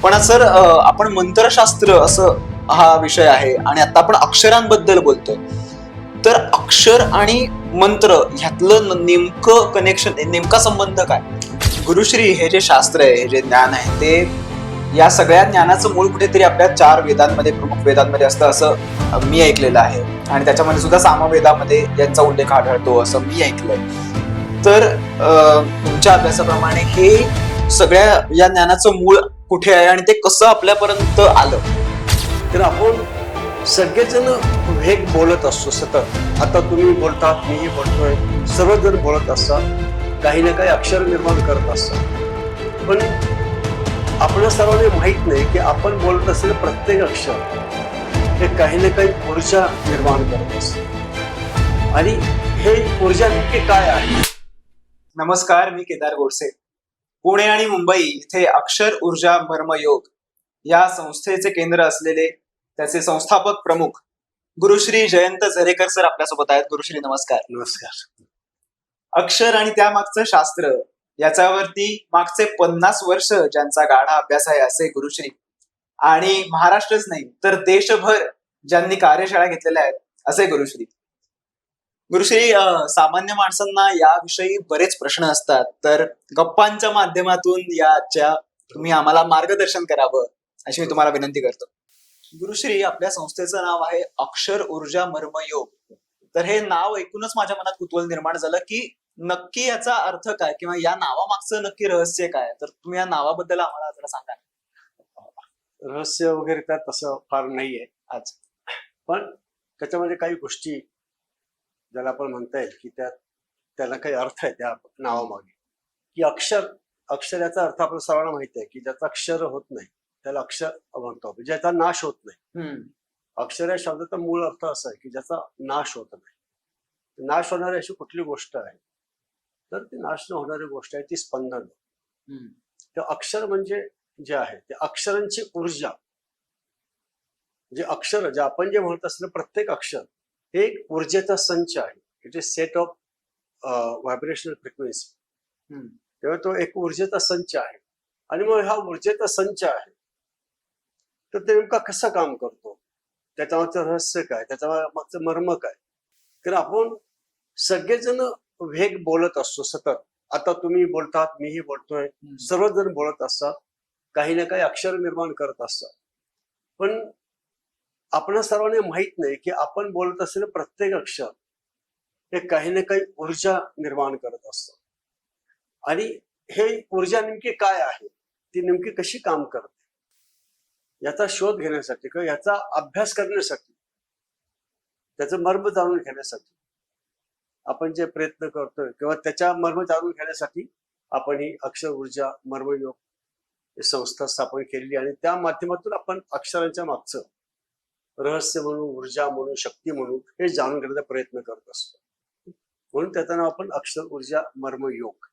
पण सर आपण मंत्रशास्त्र असं हा विषय आहे आणि आता आपण अक्षरांबद्दल बोलतोय. तर अक्षर आणि मंत्र ह्यातलं नेमकं कनेक्शन, नेमका संबंध काय? गुरुश्री हे जे शास्त्र आहे, हे जे ज्ञान आहे, ते या सगळ्या ज्ञानाचं मूळ कुठेतरी आपल्या 4 वेदांमध्ये, प्रमुख वेदांमध्ये असतं असं मी ऐकलेलं आहे. आणि त्याच्यामध्ये सुद्धा सामवेदामध्ये यांचा उल्लेख आढळतो असं मी ऐकलंय. तर तुमच्या अभ्यासाप्रमाणे हे सगळ्या या ज्ञानाचं मूळ कुठे आहे आणि ते कसं आपल्यापर्यंत आलं? तर आपण सगळेजण वेग बोलत असतो सतत. आता तुम्ही बोलतात, मीही बोलतोय, सर्वजण बोलत असतात, काही ना काही अक्षर निर्माण करत असतात. पण आपल्या सर्वांना माहित नाही की आपण बोलत असलेलं प्रत्येक अक्षर हे काही ना काही ऊर्जा निर्माण करत असत. आणि हे ऊर्जा नेमकी काय आहे? नमस्कार, मी केदार गोडसे. पुणे आणि मुंबई इथे अक्षर ऊर्जा मर्मयोग या संस्थेचे केंद्र असलेले त्याचे संस्थापक प्रमुख गुरुश्री जयंत झरेकर सर आपल्यासोबत आहेत. गुरुश्री नमस्कार. नमस्कार. अक्षर आणि त्यामागचं शास्त्र याच्यावरती मागचे 50 वर्ष ज्यांचा गाढा अभ्यास आहे असे गुरुश्री, आणि महाराष्ट्रच नाही तर देशभर ज्यांनी कार्यशाळा घेतलेल्या आहेत असे गुरुश्री. गुरुश्री, सामान्य माणसांना याविषयी बरेच प्रश्न असतात, तर गप्पांच्या माध्यमातून याच्या तुम्ही आम्हाला मार्गदर्शन करावं अशी मी तुम्हाला विनंती करतो. गुरुश्री, आपल्या संस्थेचं नाव आहे अक्षर ऊर्जा मर्मयोग. तर हे नाव ऐकूनच माझ्या मनात कुतूहल निर्माण झालं की नक्की याचा अर्थ काय, किंवा या नावामागचं नक्की रहस्य काय? तर तुम्ही या नावाबद्दल आम्हाला जरा सांगा. रहस्य वगैरे त्यात तसं फार नाहीये आज, पण त्याच्यामध्ये काही गोष्टी ज्याला आपण म्हणता येईल की त्याला काही अर्थ आहे त्या नावामागे. की अक्षर याचा अर्थ आपल्या सर्वांना माहिती आहे की ज्याचा अक्षर होत नाही त्याला अक्षर म्हणतो, ज्याचा नाश होत नाही. अक्षर या शब्दाचा मूळ अर्थ असा आहे की ज्याचा नाश होत नाही. नाश होणारी अशी कुठली गोष्ट आहे तर ती नाश न होणारी गोष्ट आहे ती स्पंदन. तर अक्षर म्हणजे जे आहे ते अक्षरांची ऊर्जा, जे अक्षर जे आपण जे म्हणत असलेलं प्रत्येक अक्षर हे एक ऊर्जेचा संच आहे. It is set of vibrational frequency. तेव्हा तो एक ऊर्जेचा संच आहे. आणि मग हा ऊर्जेचा संच आहे तर ते नेमका कसं काम करतो, त्याच्यामागचं रहस्य काय, त्याच्या मागचं मर्म काय? तर आपण सगळेजण वेग बोलत असतो सतत. आता तुम्ही बोलतात, मीही बोलतोय, सर्वजण बोलत असतात, काही ना काही अक्षर निर्माण करत असतात. पण आपल्या सर्वांना माहित नाही की आपण बोलत असलेलं प्रत्येक अक्षर हे काही ना काही ऊर्जा निर्माण करत असतं. आणि हे ऊर्जा नेमकी काय आहे, ती नेमकी कशी काम करते, याचा शोध घेण्यासाठी किंवा याचा अभ्यास करण्यासाठी, त्याचं मर्म जाणून घेण्यासाठी आपण जे प्रयत्न करतोय किंवा त्याच्या मर्म जाणून घेण्यासाठी आपण ही अक्षर ऊर्जा मर्मयोग संस्था स्थापन केलेली. आणि त्या माध्यमातून आपण अक्षरांच्या मागचं रहस्य म्हणून, ऊर्जा म्हणून, शक्ती म्हणून हे जाणून घेण्याचा प्रयत्न करत असतो. म्हणून त्याचं नाव आपण अक्षर ऊर्जा मर्मयोग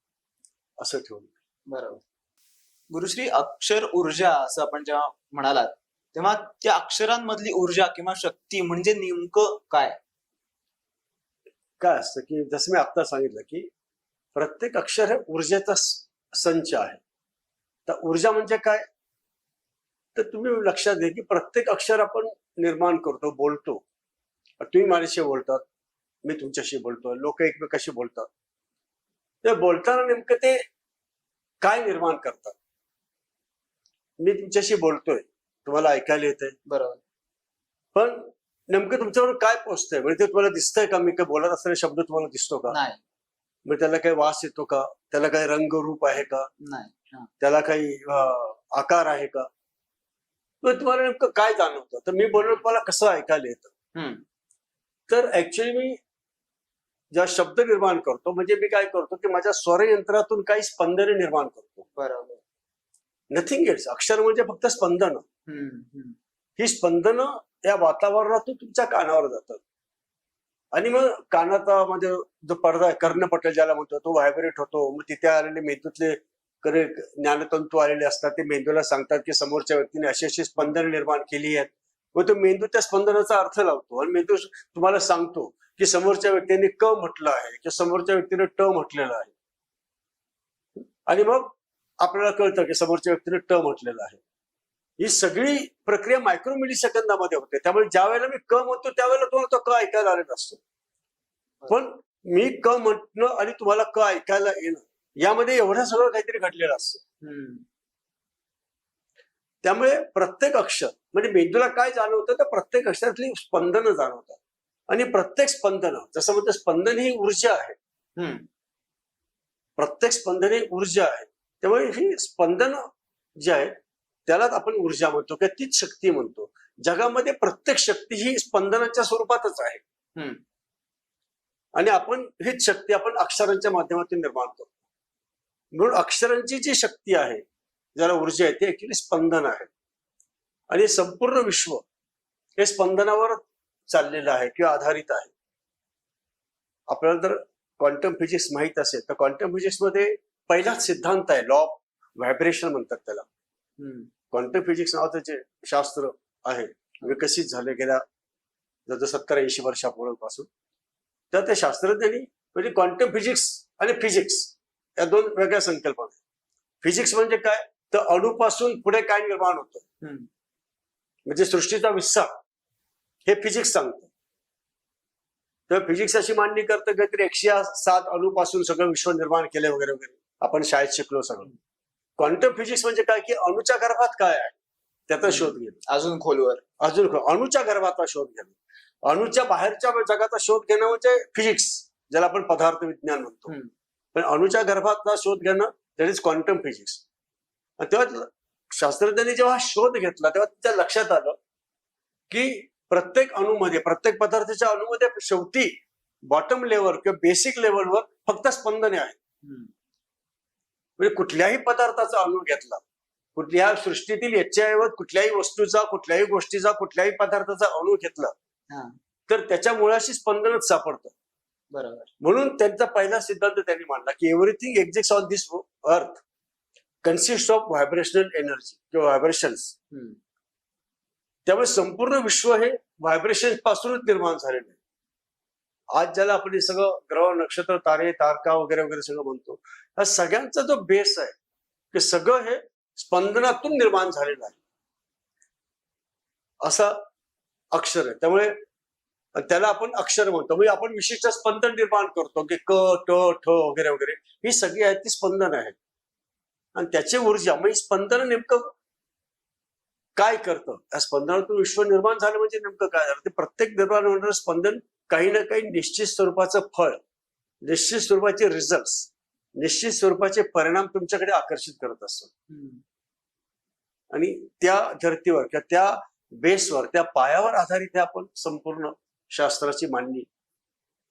असं ठेवलं. बरोबर. गुरुश्री, अक्षर ऊर्जा असं आपण जेव्हा म्हणालात तेव्हा त्या अक्षरांमधली ऊर्जा किंवा शक्ती म्हणजे नेमकं काय? काय असतं की जसं मी आता सांगितलं की प्रत्येक अक्षर हे ऊर्जेचा संच आहे. तर ऊर्जा म्हणजे काय, तर तुम्ही लक्षात घ्या की प्रत्येक अक्षर आपण निर्माण करतो, बोलतो. तुम्ही माझ्याशी बोलतात, मी तुमच्याशी बोलतोय, लोक एकमेकाशी बोलतात. ते बोलताना नेमकं ते काय निर्माण करतात? मी तुमच्याशी बोलतोय, तुम्हाला ऐकायला येतंय, बरोबर, पण नेमकं तुमच्यावर काय पोचतंय? म्हणजे ते तुम्हाला दिसतंय का? मी काय बोलत असलेला शब्द तुम्हाला दिसतो का? नाही. मग त्याला काही वास येतो का? त्याला काही रंग रूप आहे का? नाही. त्याला काही आकार आहे का? मग तुम्हाला नेमकं काय जाणवतं? तर मी बोललो तुम्हाला कसं ऐकायला येतं? तर ऍक्च्युअली मी जेव्हा शब्द निर्माण करतो म्हणजे मी काय करतो की माझ्या स्वरयंत्रातून काही स्पंदने निर्माण करतो. बरोबर. Nothing else. अक्षर म्हणजे फक्त स्पंदन. ही स्पंदनं या वातावरणातून तुमच्या कानावर जातात आणि मग कानाचा म्हणजे जो पडदा आहे, कर्णपटल ज्याला म्हणतो, तो व्हायब्रेट होतो. मग तिथे आलेले मेंदूतले ज्ञानतंतू आलेले असतात, ते मेंदूला सांगतात की समोरच्या व्यक्तीने अशी अशी स्पंदन निर्माण केली आहेत. मग तो मेंदू त्या स्पंदनाचा अर्थ लावतो आणि मेंदू तुम्हाला सांगतो की समोरच्या व्यक्तीने क म्हटलं आहे किंवा समोरच्या व्यक्तीने ट म्हटलेलं आहे. आणि मग आपल्याला कळतं की समोरच्या व्यक्तीने ट म्हटलेलं आहे. ही सगळी प्रक्रिया मायक्रो मिली सेकंदामध्ये होते. त्यामुळे ज्या वेळेला मी क म्हणतो त्यावेळेला तुम्हाला तो क ऐकायला आलेला असतो. पण मी क म्हणणं आणि तुम्हाला क ऐकायला येणं यामध्ये एवढं सगळं काहीतरी घडलेलं असतं. त्यामुळे प्रत्येक अक्षर म्हणजे मेंदूला काय जाणवतं तर प्रत्येक अक्षरातली स्पंदनं जाणवतात. आणि प्रत्येक स्पंदन जसं म्हणतं स्पंदन ही ऊर्जा आहे. प्रत्येक स्पंदन ही ऊर्जा आहे. त्यामुळे ही स्पंदन जी आहे त्यालाच आपण ऊर्जा म्हणतो किंवा तीच शक्ती म्हणतो. जगामध्ये प्रत्येक शक्ती ही स्पंदनाच्या स्वरूपातच आहे. आणि आपण हीच शक्ती आपण अक्षरांच्या माध्यमातून निर्माण करतो. म्हणून अक्षरांची जी शक्ती आहे ज्याला ऊर्जा आहे ती ऍक्च्युली स्पंदन आहे. आणि संपूर्ण विश्व हे स्पंदनावर चाललेलं आहे किंवा आधारित आहे. आपल्याला जर क्वांटम फिजिक्स माहित असेल तर क्वांटम फिजिक्स मध्ये पहिलाच सिद्धांत आहे लॉ ऑफ व्हायब्रेशन म्हणतात त्याला. क्वांटम फिजिक्स नावाचं जे शास्त्र आहे विकसित झाले गेल्या जवळ 70-80 वर्षापूर्वीपासून. तर त्या शास्त्रज्ञांनी म्हणजे क्वांटम फिजिक्स आणि फिजिक्स या दोन वेगळ्या संकल्पना. फिजिक्स म्हणजे काय तर अणुपासून पुढे काय निर्माण होतं म्हणजे सृष्टीचा विस्तार हे फिजिक्स सांगतं. तर फिजिक्स अशी मांडणी करतं काहीतरी 107 अणुपासून सगळं विश्व निर्माण केले वगैरे वगैरे आपण शाळेत शिकलो सगळं. क्वांटम फिजिक्स म्हणजे काय की अणुच्या गर्भात काय आहे त्याचा शोध घेणं. अजून खोलवर अणुच्या गर्भाचा शोध घेणं. अणुच्या बाहेरच्या जगाचा शोध घेणं म्हणजे फिजिक्स ज्याला आपण पदार्थ विज्ञान म्हणतो. पण अणुच्या गर्भातला शोध घेणं दॅट इज क्वांटम फिजिक्स. तेव्हा शास्त्रज्ञांनी जेव्हा शोध घेतला तेव्हा त्यांच्या लक्षात आलं की प्रत्येक अणुमध्ये प्रत्येक पदार्थाच्या अणुमध्ये शेवटी बॉटम लेवल किंवा बेसिक लेवलवर फक्त स्पंदने आहेत. म्हणजे कुठल्याही पदार्थाचा अणु घेतला कुठल्या सृष्टीतील याच्याऐवज कुठल्याही वस्तूचा कुठल्याही गोष्टीचा कुठल्याही पदार्थाचा अणु घेतला तर त्याच्या मुळाशी स्पंदनच सापडतं. बरोबर. म्हणून त्यांचा पहिला सिद्धांत त्यांनी मांडला की everything exist on this earth consist of vibrational energy किंवा व्हायब्रेशन्स. त्यामुळे संपूर्ण विश्व हे व्हायब्रेशन पासूनच निर्माण झालेलं आहे. आज ज्याला आपण हे सगळं ग्रह नक्षत्र तारे तारका वगैरे वगैरे सगळं म्हणतो हा सगळ्यांचा जो बेस आहे ते सगळं हे स्पंदनातून निर्माण झालेलं आहे. असा अक्षर आहे. त्यामुळे त्याला आपण अक्षर म्हणतो. म्हणजे आपण विशिष्ट स्पंदन निर्माण करतो की क ट ठ वगैरे वगैरे ही सगळी आहेत ती स्पंदन आहेत. आणि त्याची ऊर्जा म्हणजे स्पंदन नेमकं काय करतं या स्पंदनातून विश्व निर्माण झालं म्हणजे नेमकं काय झालं ते प्रत्येक निर्माण होणारं स्पंदन काही ना काही निश्चित स्वरूपाचं फळ निश्चित स्वरूपाचे रिझल्ट निश्चित स्वरूपाचे परिणाम तुमच्याकडे आकर्षित करत असतं. आणि त्या धर्तीवर किंवा त्या बेसवर त्या पायावर आधारित आपण संपूर्ण शास्त्राची मांडणी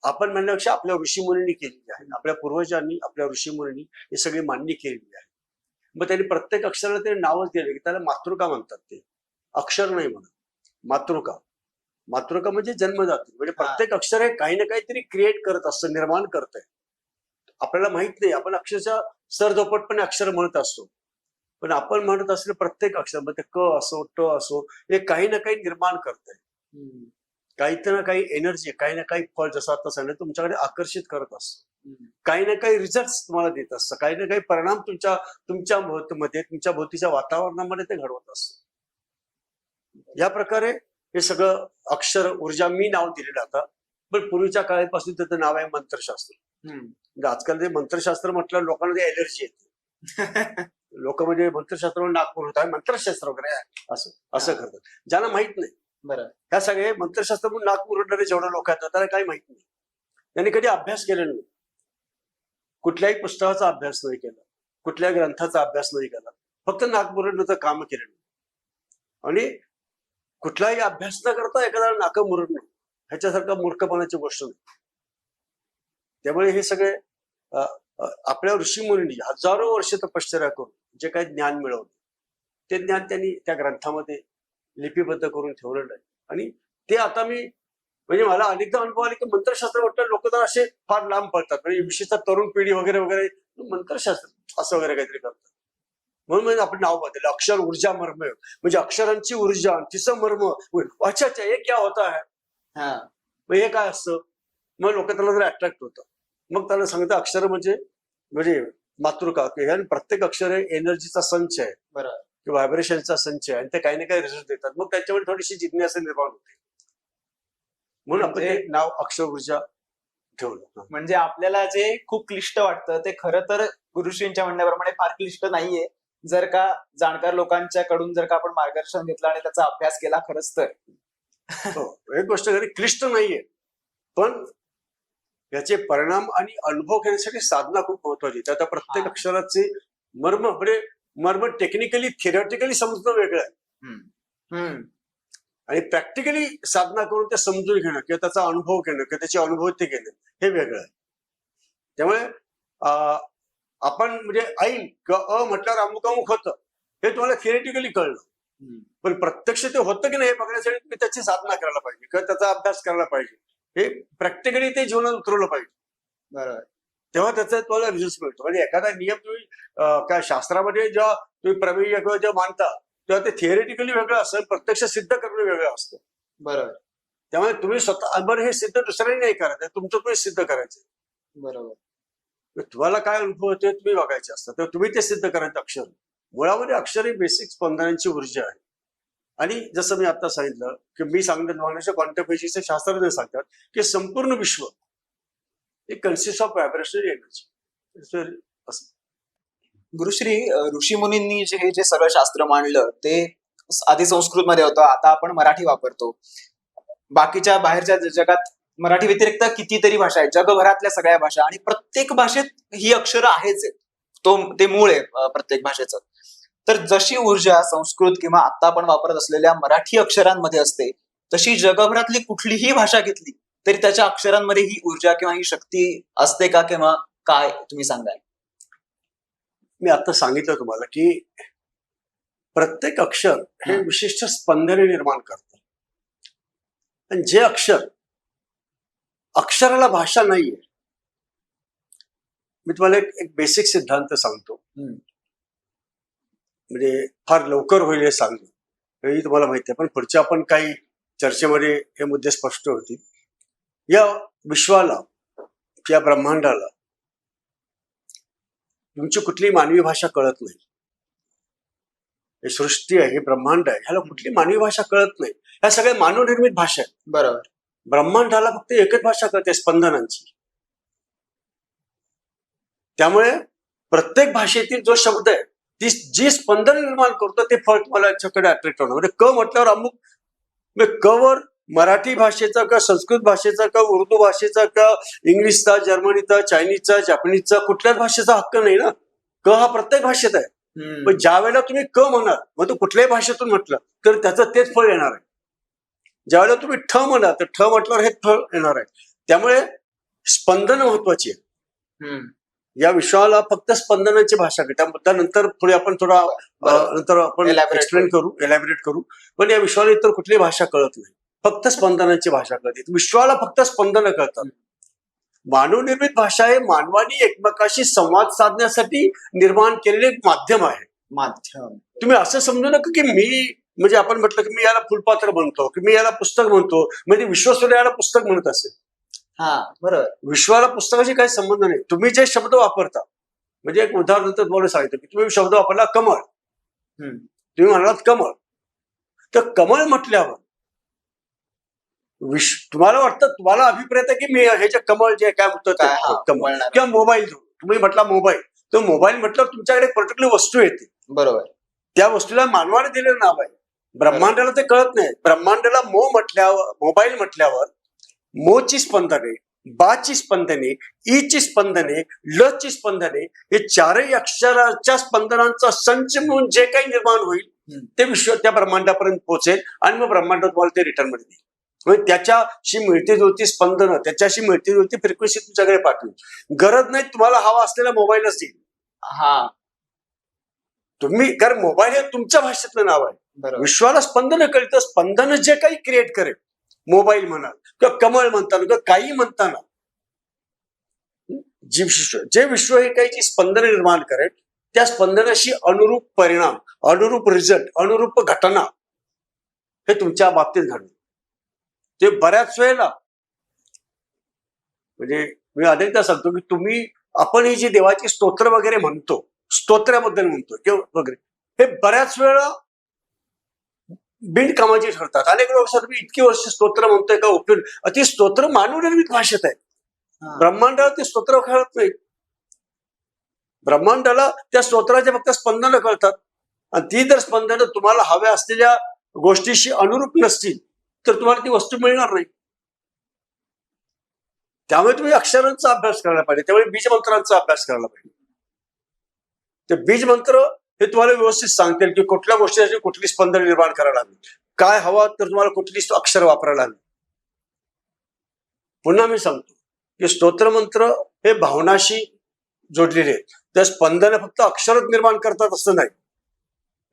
आपण म्हणण्यापेक्षा आपल्या ऋषीमुनींनी केलेली आहे. आपल्या पूर्वजांनी आपल्या ऋषीमुनींनी ही सगळी मांडणी केलेली आहे. मग त्यांनी प्रत्येक अक्षराला ते नावच दिले की त्याला मातृका म्हणतात. ते अक्षर नाही म्हणत मातृका. मातृका म्हणजे जन्मदात्री. म्हणजे प्रत्येक अक्षर हे काही ना काहीतरी क्रिएट करत असतं निर्माण करत आहे. आपल्याला माहित नाही आपण अक्षरशः सरदोपटपणे अक्षर म्हणत असतो पण आपण म्हणत असलेलं प्रत्येक अक्षर म्हणजे क असो ट असो हे काही ना काही निर्माण करत आहे. काही ना काही एनर्जी काही ना काही फळ जसं आता सांगितलं तुमच्याकडे आकर्षित करत असतं. काही ना काही रिझल्ट तुम्हाला देत असतं. काही ना काही परिणाम तुमच्या मध्ये तुमच्या भोवतीच्या वातावरणामध्ये ते घडवत असतं. या प्रकारे हे सगळं अक्षर ऊर्जा मी नाव दिलेलं आता पण पूर्वीच्या काळापासून त्याचं नाव आहे मंत्रशास्त्र. म्हणजे आजकाल ते मंत्रशास्त्र म्हटलं लोकांना ते एलर्जी येते. लोक म्हणजे मंत्रशास्त्र नागपूर होत आहे मंत्रशास्त्र वगैरे असं करतात ज्यांना माहित नाही. बरं. ह्या सगळे मंत्रशास्त्र म्हणून नागपूर उडणारे जेवढे लोक आहेत त्याला काही माहित नाही. त्यांनी कधी अभ्यास केलेला नाही. कुठल्याही पुस्तकाचा अभ्यास नाही केला कुठल्याही ग्रंथाचा अभ्यास नाही केला फक्त नागमुरडण्याचं काम केलेलं आणि कुठलाही अभ्यास न करता एखाद्याला नाकं मुरडणं ह्याच्यासारखा मूर्खपणाची गोष्ट नाही. त्यामुळे हे सगळे आपल्या ऋषीमुनींनी हजारो वर्ष तपश्चर्या करून जे काही ज्ञान मिळवलं ते ज्ञान त्यांनी त्या ग्रंथामध्ये लिपिबद्ध करून ठेवलेलं आहे. आणि ते आता मी म्हणजे मला अनेकदा अनुभव आले की मंत्रशास्त्र म्हटलं लोक तर असे फार लांब पडतात म्हणजे विशेषतः तरुण पिढी वगैरे वगैरे मंत्रशास्त्र असं वगैरे काहीतरी करतात. म्हणून म्हणजे आपण नाव बदललं अक्षर ऊर्जा मर्म म्हणजे अक्षरांची ऊर्जा तिचं मर्म. अच्छा अच्छा हे क्या होता है मग हे काय असतं मग लोक त्याला जरा अट्रॅक्ट होतं. मग त्याला सांगतं अक्षर म्हणजे मातृका प्रत्येक अक्षर हे एनर्जीचा संच आहे. बरं. की व्हायब्रेशनचा संच आहे आणि ते काही ना काही रिझल्ट देतात, मग त्याच्यावर थोडीशी जिज्ञासा निर्माण होते. म्हणून आपण ते नाव अक्षर ऊर्जा ठेवलं. म्हणजे आपल्याला जे खूप क्लिष्ट वाटतं ते खरं तर गुरुश्रींच्या म्हणण्याप्रमाणे फार क्लिष्ट नाहीये, जर का जाणकार लोकांच्याकडून जर का आपण मार्गदर्शन घेतलं आणि त्याचा अभ्यास केला खरंच तर. हो, एक गोष्ट खरी क्लिष्ट नाहीये, पण याचे परिणाम आणि अनुभव घेण्यासाठी साधना खूप महत्वाची. आता प्रत्येक हा. अक्षराचे मर्म म्हणजे मर्म टेक्निकली थिअरॉटिकली समजणं वेगळं आहे हम्म. हम्म. आणि प्रॅक्टिकली साधना करून ते समजून घेणं किंवा त्याचा अनुभव घेणं किंवा त्याची अनुभूती घेणं हे वेगळं आहे. त्यामुळे आपण म्हणजे ऐन किंवा म्हटल्यावर अमुक अमुक होतं हे तुम्हाला थिअरेटिकली कळलं, पण प्रत्यक्ष ते होतं की नाही हे बघण्यासाठी तुम्ही त्याची साधना करायला पाहिजे किंवा त्याचा अभ्यास करायला पाहिजे. हे प्रॅक्टिकली ते जीवनात उतरवलं पाहिजे. बरोबर. तेव्हा त्याचा तुम्हाला रिझल्ट मिळतो. म्हणजे एखादा नियम तुम्ही काय शास्त्रामध्ये जेव्हा तुम्ही प्रमेय किंवा जेव्हा मानता तेव्हा ते थिअरेटिकली वेगळं असतं, प्रत्यक्ष सिद्ध करणं वेगळं असतं. बरोबर. त्यामुळे तुम्ही स्वतः बरं हे सिद्ध दुसऱ्याने नाही करायचं, तुमचं तुम्ही सिद्ध करायचं. बरोबर. तुम्हाला काय अनुभव होते तुम्ही बघायचे असतात, तर तुम्ही ते सिद्ध करायचं. अक्षर मुळामध्ये अक्षर ही बेसिक स्पंदनांची ऊर्जा आहे. आणि जसं मी आता सांगितलं की मी सांगतो तुम्हाला क्वांटम फिजिक्सचे शास्त्रज्ञ सांगतात की संपूर्ण विश्व हे कन्सिस्ट ऑफ व्हायब्रेशनरी एनर्जी. गुरुश्री, ऋषी मुनींनी हे जे सगळं शास्त्र मांडलं ते आधी संस्कृत मध्ये होतं, आता आपण मराठी वापरतो. बाकीच्या बाहेरच्या जगात मराठी व्यतिरिक्त कितीतरी भाषा आहेत, जगभरातल्या सगळ्या भाषा, आणि प्रत्येक भाषेत ही अक्षरं आहेच आहेत. ते मूळ आहे प्रत्येक भाषेचं. तर जशी ऊर्जा संस्कृत किंवा आता आपण वापरत असलेल्या मराठी अक्षरांमध्ये असते, तशी जगभरातली कुठलीही भाषा घेतली तरी त्याच्या अक्षरांमध्ये ही ऊर्जा किंवा ही शक्ती असते का, किंवा काय तुम्ही सांगाल? मी आता सांगितलं तुम्हाला की प्रत्येक अक्षर हे विशिष्ट स्पंदने निर्माण करतं. आणि जे अक्षराला भाषा नाहीये. मी तुम्हाला एक बेसिक सिद्धांत सांगतो, म्हणजे फार लवकर होईल हे सांगणं हेही तुम्हाला माहिती आहे, पण पुढच्या आपण काही चर्चेमध्ये हे मुद्दे स्पष्ट होतील. या विश्वाला, या ब्रह्मांडाला तुमची कुठली मानवी भाषा कळत नाही. हे सृष्टी आहे, हे ब्रह्मांड आहे, ह्याला कुठली मानवी भाषा कळत नाही. ह्या सगळ्या मानवनिर्मित भाषा आहेत. बरोबर. ब्रह्मांडाला फक्त एकच भाषा कळते, स्पंदनांची. त्यामुळे प्रत्येक भाषेतील जो शब्द आहे ती जी स्पंदन निर्माण करतो ते फळ तुम्हाला याच्याकडे अट्रॅक्ट होणार. म्हणजे क म्हटल्यावर अमुक, म्हणजे क वर मराठी भाषेचा का संस्कृत भाषेचा का उर्दू भाषेचा का इंग्लिशचा, जर्मनीचा, चायनीजचा, जपानीजचा कुठल्याच भाषेचा हक्क नाही ना. क हा प्रत्येक भाषेत आहे. पण ज्या वेळेला तुम्ही क म्हणाल, मग तो कुठल्याही भाषेतून म्हटलं तर त्याचं तेच फळ येणार आहे. ज्यावेळेला तुम्ही ठ म्हणाल तर ठ म्हटल्यावर हे फळ येणार आहे. त्यामुळे स्पंदन महत्वाची आहे. या विश्वाला फक्त स्पंदनाची भाषा घेतात. त्यानंतर पुढे आपण थोडा नंतर आपण एक्सप्लेन करू, एलॅबरेट करू. पण या विश्वाला इतर कुठलीही भाषा कळत नाही, फक्त स्पंदनाची भाषा कळते. विश्वाला फक्त स्पंदन कळतात. मानवनिर्मित भाषा हे मानवानी एकमेकाशी संवाद साधण्यासाठी निर्माण केलेले एक माध्यम आहे. तुम्ही असं समजू नका की मी, म्हणजे आपण म्हटलं की मी याला फुलपात्र म्हणतो की मी याला पुस्तक म्हणतो, म्हणजे विश्वसुद्धा याला पुस्तक म्हणत असेल. बरोबर. विश्वाला पुस्तकाशी काही संबंध नाही. तुम्ही जे शब्द वापरता, म्हणजे एक उदाहरण तुम्हाला सांगितलं की तुम्ही शब्द वापरला कमळ, तुम्ही म्हणालात कमळ, तर कमळ म्हटल्यावर तुम्हाला वाटतं, तुम्हाला अभिप्रेत आहे की मी हे जे कमळ जे काय म्हणतो कमळ, किंवा मोबाईल, तुम्ही म्हटला मोबाईल, तर मोबाईल म्हटल्यावर तुमच्याकडे पर्टिक्युलर वस्तू येते. बरोबर. त्या वस्तूला मानवाने दिलेलं नाव आहे. ब्रह्मांडाला ते कळत नाही. ब्रह्मांडाला मोबाईल म्हटल्यावर मोची स्पंदने, बाची स्पंदने, ईची स्पंदने, लची स्पंदने, हे चारही अक्षराच्या स्पंदनांचा संच म्हणून जे काही निर्माण होईल ते विश्व त्या ब्रह्मांडापर्यंत पोहोचेल आणि मग ब्रह्मांड तुम्हाला ते रिटर्न मध्ये देईल. म्हणजे त्याच्याशी मिळती जुळती स्पंदनं, त्याच्याशी मिळती जुळती फ्रिक्वेन्सी तुमच्याकडे पाठवेल. गरज नाही तुम्हाला हवा असलेला मोबाईलच देईल. तुम्ही, कारण मोबाईल हे तुमच्या भाषेतलं नाव आहे. विश्वाला स्पंदन कळतं, स्पंदन जे काही क्रिएट करेल, मोबाईल म्हणा किंवा कमळ म्हणताना किंवा काही म्हणताना, जे विश्व हे काही जी स्पंदन निर्माण करेल त्या स्पंदनाशी अनुरूप परिणाम, अनुरूप रिझल्ट, अनुरूप घटना हे तुमच्या बाबतीत घडलं. ते बऱ्याच वेळेला, म्हणजे मी अनेकदा सांगतो की आपण ही जी देवाची स्तोत्र वगैरे म्हणतो, स्तोत्राबद्दल म्हणतो किंवा वगैरे, हे बऱ्याच वेळा बिनकामाची ठरतात. अनेक लोक असतात, मी इतकी वर्ष स्तोत्र म्हणतोय का उपयोग, ती स्तोत्र मानवनिर्मित भाषेत आहे. हा. ब्रह्मांडाला ते स्तोत्र कळत नाही. ब्रह्मांडाला त्या स्तोत्राचे फक्त स्पंदनं कळतात, आणि ती जर स्पंदनं तुम्हाला हव्या असलेल्या गोष्टीशी अनुरूप नसतील तर तुम्हाला ती वस्तू मिळणार नाही. त्यामुळे तुम्ही अक्षरांचा अभ्यास करायला पाहिजे, त्यामुळे बीजमंत्रांचा अभ्यास करायला पाहिजे. ते बीजमंत्र हे तुम्हाला व्यवस्थित सांगतील की कुठल्या गोष्टीसाठी कुठली स्पंदन निर्माण करायला हवी, काय हवं तर तुम्हाला कुठली अक्षर वापरायला हवी. पुन्हा मी सांगतो की स्तोत्रमंत्र हे भावनाशी जोडलेले आहेत. त्या स्पंदन फक्त अक्षरच निर्माण करतात असं नाही,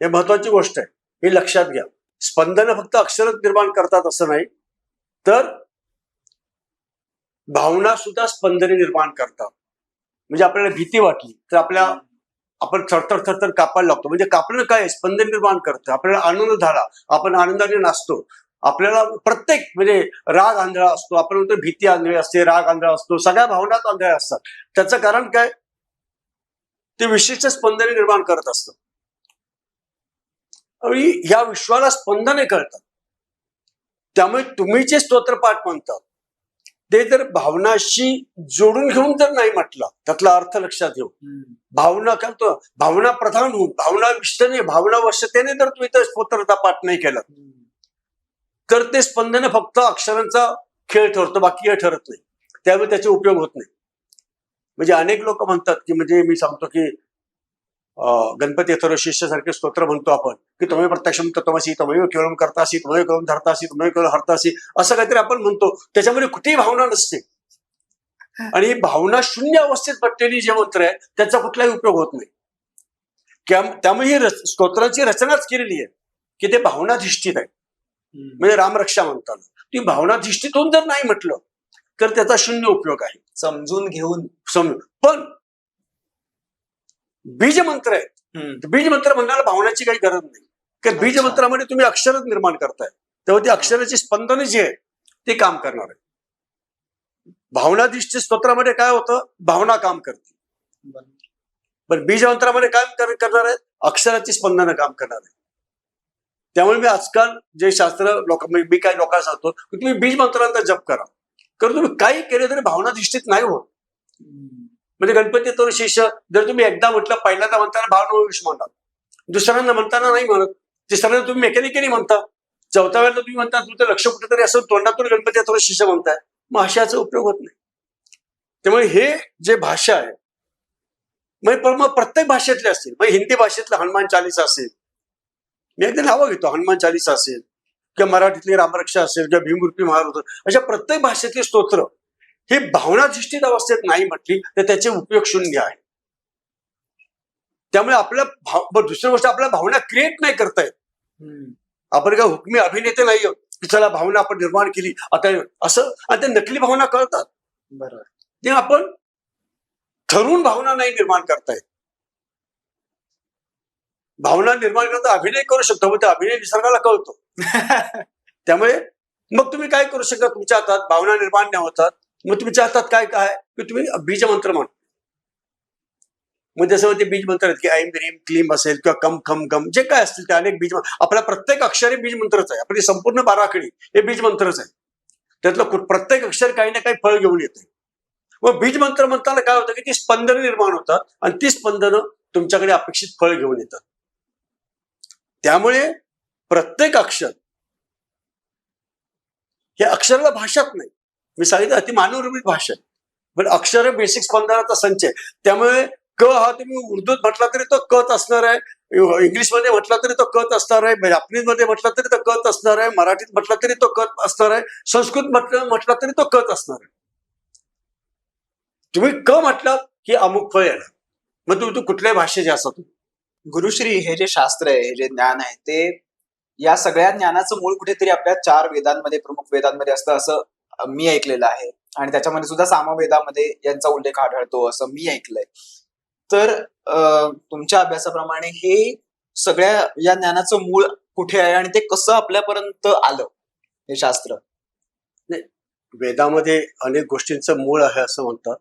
हे महत्वाची गोष्ट आहे, हे लक्षात घ्या. स्पंदन फक्त अक्षरच निर्माण करतात असं नाही, तर भावना सुद्धा स्पंदने निर्माण करतात. म्हणजे आपल्याला भीती वाटली तर आपण थरथर थरथर कापायला लागतो. म्हणजे कापणं काय, स्पंदन निर्माण करतं. आपल्याला आनंद झाला, आपण आनंदाने नाचतो. आपल्याला प्रत्येक म्हणजे राग आंधळा असतो, आपण म्हणतो भीती आंधळी असते, राग आंधळा असतो, सगळ्या भावनाच आंधळ्या असतात. त्याचं कारण काय, ते विशिष्ट स्पंदने निर्माण करत असतं. आणि या विश्वाला स्पंदने कळतात. त्यामुळे तुम्ही जे स्तोत्रपाठ म्हणतात ते जर भावनाशी जोडून घेऊन जर नाही म्हटलं, त्यातला अर्थ लक्षात घेऊन, भावना काय होतं, भावना प्रधान होऊन, भावना विष्टने, भावना वशतेने जर तुम्ही तर स्तोत्रचा पाठ नाही केला तर ते स्पंदन फक्त अक्षरांचा खेळ ठरतो, बाकी हे ठरत नाही. त्यामुळे त्याचे उपयोग होत नाही. म्हणजे अनेक लोक म्हणतात की, म्हणजे मी सांगतो की गणपती अथर्वशीर्षासारखे स्तोत्र म्हणतो आपण की तुम्ही प्रत्यक्षम तत्वमसि, त्वमेव केवलम कर्तासि, त्वमेव केवलम धर्तासि, त्वमेव केवलम हर्तासि, असं काहीतरी आपण म्हणतो. त्याच्यामध्ये कुठेही भावना नसते, आणि भावना शून्य अवस्थेत पटलेली जे मंत्र आहे त्याचा कुठलाही उपयोग होत नाही. त्यामुळे ही स्तोत्राची रचनाच केलेली आहे की ते भावनाधिष्ठित आहे. म्हणजे रामरक्षा म्हणतात, ती भावनाधिष्ठित होऊन जर नाही म्हटलं तर त्याचा शून्य उपयोग आहे. समजून घेऊन पण बीजमंत्र आहे, बीजमंत्र म्हणण्याला भावनाची काही गरज नाही, कारण बीजमंत्रामध्ये तुम्ही अक्षरच निर्माण करताय, तेव्हा ती अक्षराची स्पंदने जी आहे ते काम करणार आहे. भावनाधिष्ठित स्तोत्रामध्ये काय होतं, भावना काम करते. पण बीजमंत्रामध्ये काय करणार आहे, अक्षराची स्पंदनं काम करणार आहे. त्यामुळे मी आजकाल जे शास्त्र मी काही लोकांना सांगतो की तुम्ही बीजमंत्रांचा जप करा, कारण तुम्ही काही केले तरी भावनाधिष्ठित नाही होत. म्हणजे गणपती तो शिष्य जर तुम्ही एकदा म्हटलं, पहिल्यांदा म्हणताना भावनाविष म्हणतात, दुसऱ्यांदा म्हणताना नाही म्हणत, तिसऱ्यांदा तुम्ही मेकॅनिकली म्हणता, चौथ्या वेळेला तुम्ही म्हणता तुमचं लक्ष कुठेतरी असं तोंडातून गणपती थोडं शिष्य म्हणताय, मग अशाचा उपयोग होत नाही. त्यामुळे हे जे भाषा आहे, मग प्रत्येक भाषेतले असतील, मग हिंदी भाषेतलं हनुमान चालीसा असेल, मी एकदा नावं घेतो, हनुमान चालीसा असेल, किंवा मराठीतली रामरक्षा असेल, किंवा भीमरूपी महारुद्र, अशा प्रत्येक भाषेतली स्तोत्र ही भावनाधिष्ठित अवस्थेत नाही म्हटली तर त्याचे उपयोग शून्य आहे. त्यामुळे दुसरी गोष्ट, आपल्या भावना क्रिएट नाही करता येत. आपण काय हुकमी अभिनेते नाही की चला भावना आपण निर्माण केली आता असं, आणि त्या नकली भावना कळतात. बरोबर, ते आपण ठरवून भावना नाही निर्माण करता येत. भावना निर्माण करता अभिनय करू शकतो, मग त्या अभिनय निसर्गाला कळतो. त्यामुळे मग तुम्ही काय करू शकता, तुमच्या हातात भावना निर्माण नाही होतात, मग तुमच्या हातात काय की तुम्ही बीजमंत्र म्हण. मग जसं ते बीजमंत्र आहेत की ऐम ह्रीम क्लीम असेल, किंवा कम खम गम, जे काय असतील ते अनेक आपला प्रत्येक अक्षर हे बीजमंत्रच आहे. आपली संपूर्ण 12 आकडी हे बीजमंत्रच आहे. त्यातलं प्रत्येक अक्षर काही ना काही फळ घेऊन येते. मग बीजमंत्र म्हणताना काय होतं की ती स्पंदनं निर्माण होतात, आणि ती स्पंदनं तुमच्याकडे अपेक्षित फळ घेऊन येतात. त्यामुळे प्रत्येक अक्षर हे अक्षराला भाषाच नाही. मी सांगितलं अति मानवनिर्मित भाषा आहे, पण अक्षर बेसिक स्पंदनाचा संच आहे. त्यामुळे क हा तुम्ही उर्दूत म्हटला तरी तो कच असणार आहे, इंग्लिशमध्ये म्हटला तरी तो कच असणार आहे, जापनीजमध्ये म्हटला तरी तो कच असणार आहे, मराठीत म्हटला तरी तो कच असणार आहे, संस्कृत म्हटला तरी तो कच असणार आहे. तुम्ही क म्हटलात की अमुक फळ येणार. मग तुम्ही कुठल्याही भाषेचे असतात. गुरुश्री, हे जे शास्त्र आहे, हे जे ज्ञान आहे, ते या सगळ्या ज्ञानाचं मूळ कुठेतरी आपल्या 4 वेदांमध्ये, प्रमुख वेदांमध्ये असतं असं मी ऐकलेलं आहे, आणि त्याच्यामध्ये सुद्धा सामवेदामध्ये यांचा उल्लेख आढळतो असं मी ऐकलंय. तर तुमच्या अभ्यासाप्रमाणे हे सगळ्या या ज्ञानाचं मूळ कुठे आहे, आणि ते कसं आपल्यापर्यंत आलं, हे शास्त्र? वेदामध्ये अनेक गोष्टींचं मूळ आहे असं म्हणतात,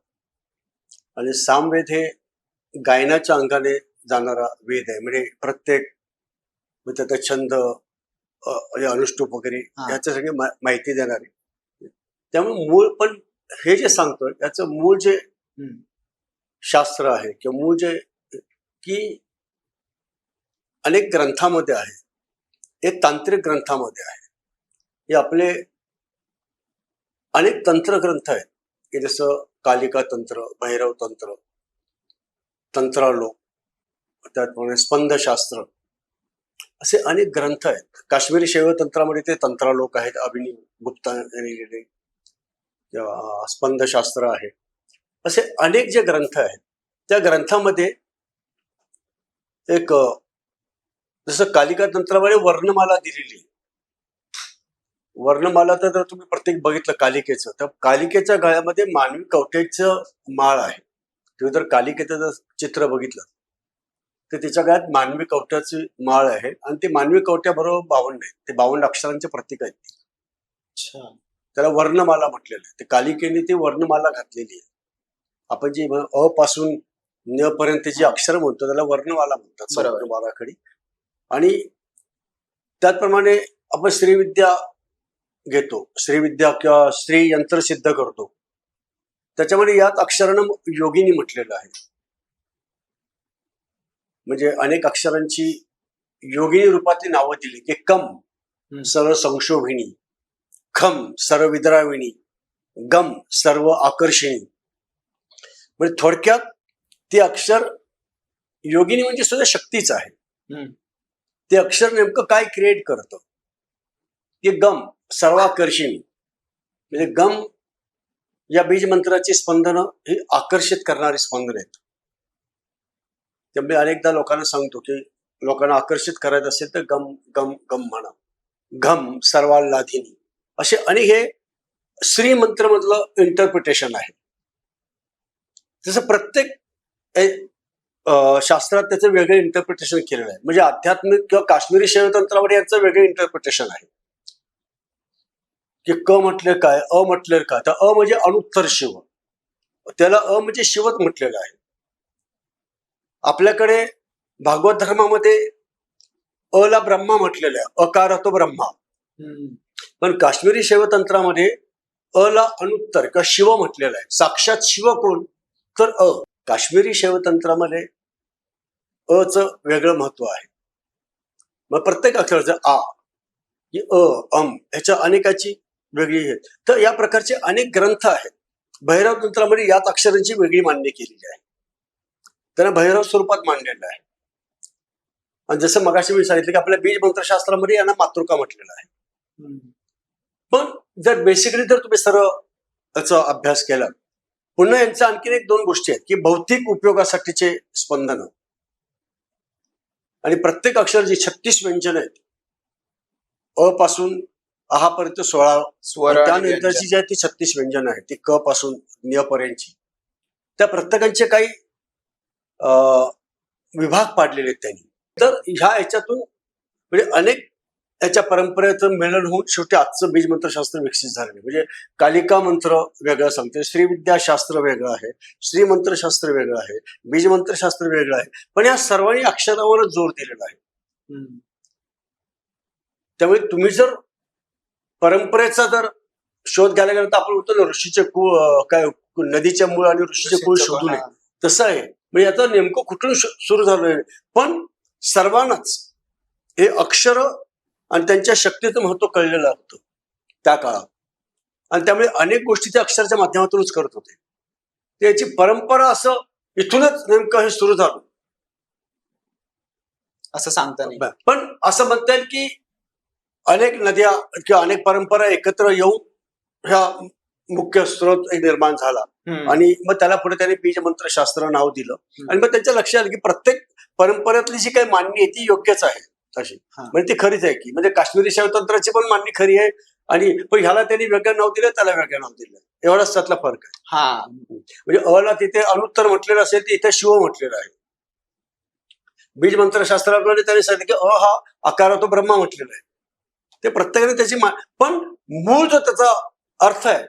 आणि सामवेद हे गायनाच्या अंगाने जाणारा वेद आहे. म्हणजे प्रत्येक म्हणजे त्याचा छंद अनुष्टुप वगैरे हा. याच्या सगळी माहिती देणारे. त्यामुळे मूळ पण हे जे सांगतोय याचं मूळ जे हम्म. शास्त्र आहे किंवा मूळ जे की अनेक ग्रंथामध्ये आहे, एक तांत्रिक ग्रंथामध्ये आहे. हे आपले अनेक तंत्र ग्रंथ आहेत की जसं कालिका तंत्र, भैरव तंत्र, तंत्रालोक, त्याचप्रमाणे स्पंदशास्त्र, असे अनेक ग्रंथ आहेत. काश्मीरी शैव तंत्रामध्ये ते तंत्रालोक आहेत, अभिनी गुप्ता यांनी लिहिलेले, स्पंदशास्त्र आहे. असे अनेक जे ग्रंथ आहेत त्या ग्रंथामध्ये एक जसं कालिका तंत्रामध्ये वर्णमाला दिलेली आहे. वर्णमाला तर जर तुम्ही प्रत्येक बघितलं कालिकेचं, तर कालिकेच्या गळ्यामध्ये मानवी कवट्याचं माळ आहे. तुम्ही जर कालिकेचं जर चित्र बघितलं तर तिच्या गळ्यात मानवी कवट्याची माळ आहे आणि ते मानवी कवट्याबरोबर 52 आहेत. ते 52 अक्षरांचे प्रतीक आहेत. अच्छा. त्याला वर्णमाला म्हटलेलं आहे. ते कालिकेने ती वर्णमाला घातलेली आहे. आपण जी अ पासून न पर्यंत जी अक्षर म्हणतो त्याला वर्णमाला म्हणतात बरोबर. वर्णमालाखडी. आणि त्याचप्रमाणे आपण श्रीविद्या घेतो, श्रीविद्या किंवा श्री यंत्र सिद्ध करतो, त्याच्यामध्ये यात अक्षरानं योगिनी म्हटलेलं आहे. म्हणजे अनेक अक्षरांची योगिनी रूपातली नावं दिली की कम सर्व संशोभिनी, खम सर्व विद्राविणी, गम सर्व आकर्षिणी. म्हणजे थोडक्यात ते अक्षर योगिनी म्हणजे सुद्धा शक्तीच आहे. ते अक्षर नेमकं काय क्रिएट करतं ते गम सर्वाकर्षिणी. म्हणजे गम या बीज मंत्राची स्पंदनं ही आकर्षित करणारी स्पंदन आहेत. त्यामुळे अनेकदा लोकांना सांगतो की लोकांना आकर्षित करायचं असेल तर गम गम गम म्हणा, घम सर्वाल्लाधिनी, असे अनेक हे श्रीमंत्र मधलं इंटरप्रिटेशन आहे. जसं प्रत्येक शास्त्रात त्याचं वेगळं इंटरप्रिटेशन केलेलं आहे. म्हणजे आध्यात्मिक किंवा काश्मीरी शैव तंत्रामध्ये याचं वेगळं इंटरप्रिटेशन आहे की क म्हटले काय, अ म्हटले काय. तर अ म्हणजे अनुत्तर शिव, त्याला अ म्हणजे शिवच म्हटलेलं आहे. आपल्याकडे भागवत धर्मामध्ये अ ला ब्रह्मा म्हटलेलं आहे, अकार तो ब्रह्मा. पण काश्मीरी शैव तंत्रामध्ये अ ला अनुत्तर किंवा शिव म्हटलेलं आहे. साक्षात शिव कोण तर अ. काश्मीरी शैव तंत्रामध्ये अ च वेगळं महत्व आहे. मग प्रत्येक अक्षराचं आ की अ अम ह्याच्या अनेकाची वेगळी आहेत. तर या प्रकारचे अनेक ग्रंथ आहेत. भैरव तंत्रामध्ये यात अक्षरांची वेगळी मान्य केलेली आहे, त्यांना भैरव स्वरूपात मांडलेलं आहे. आणि जसं मगाशी मी सांगितलं की आपल्या बीज मंत्रशास्त्रामध्ये यांना मातृका म्हटलेलं आहे. पण जर बेसिकली जर तुम्ही सर्व याचा अभ्यास केला, पुन्हा यांच्या आणखीन एक दोन गोष्टी आहेत की भौतिक उपयोगासाठीचे स्पंदन आणि प्रत्येक अक्षर जी 36 व्यंजन आहेत, अ पासून आहापर्यंत 16 स्वर आणि त्यानंतरची जी आहे ती 36 व्यंजन आहेत, ती क पासून न्य पर्यंतची. त्या प्रत्येकांचे काही विभाग पाडलेले आहेत त्यांनी. तर ह्या याच्यातून म्हणजे अनेक याच्या परंपरेचं मिलन होऊन शेवटी आजचं बीज मंत्रशास्त्र विकसित झालेलं. म्हणजे कालिका मंत्र वेगळं सांगते, श्रीविद्या शास्त्र वेगळं आहे, श्रीमंत्रशास्त्र वेगळं आहे, बीज मंत्रशास्त्र वेगळं आहे. पण या सर्वांनी अक्षरावरच जोर दिलेला आहे. त्यामुळे तुम्ही जर परंपरेचा जर शोध घ्यायला गेला तर आपण म्हणतो ना ऋषीचे कुळ काय नदीच्या मूळ आणि ऋषीचे कुळ शोधू नये, तसं आहे. म्हणजे याचा नेमकं कुठून सुरू झालंय. पण सर्वांनाच हे अक्षर आणि त्यांच्या शक्तीचं महत्व कळलेलं होतं त्या काळात, आणि त्यामुळे अनेक गोष्टी ते अक्षराच्या माध्यमातूनच करत होते. त्याची परंपरा असं इथूनच नेमकं हे सुरू झालं असं सांगता नाही. पण असं म्हणता येईल की अनेक नद्या किंवा अनेक परंपरा एकत्र येऊन ह्या मुख्य स्रोत निर्माण झाला. आणि मग त्याला पुढे त्याने बीज मंत्रशास्त्र नाव दिलं. आणि मग त्यांच्या लक्षात आलं की प्रत्येक परंपरेतली जी काही मांडणी आहे ती योग्यच आहे अशी, म्हणजे ती खरीच आहे की म्हणजे काश्मीरी शैव तंत्राची पण मांडणी खरी आहे. आणि पण ह्याला त्यांनी वेगळं नाव दिलं, त्याला वेगळं नाव दिलं, एवढाच त्यातला फरक आहे. म्हणजे अ ला तिथे अनुत्तर म्हटलेलं असेल तर इथे शिव म्हटलेलं आहे. बीज मंत्रशास्त्राकडे त्यांनी सांगितलं की अ हा आकार तो ब्रह्मा म्हटलेला आहे. ते प्रत्येकाने त्याची पण मूळ जो त्याचा अर्थ आहे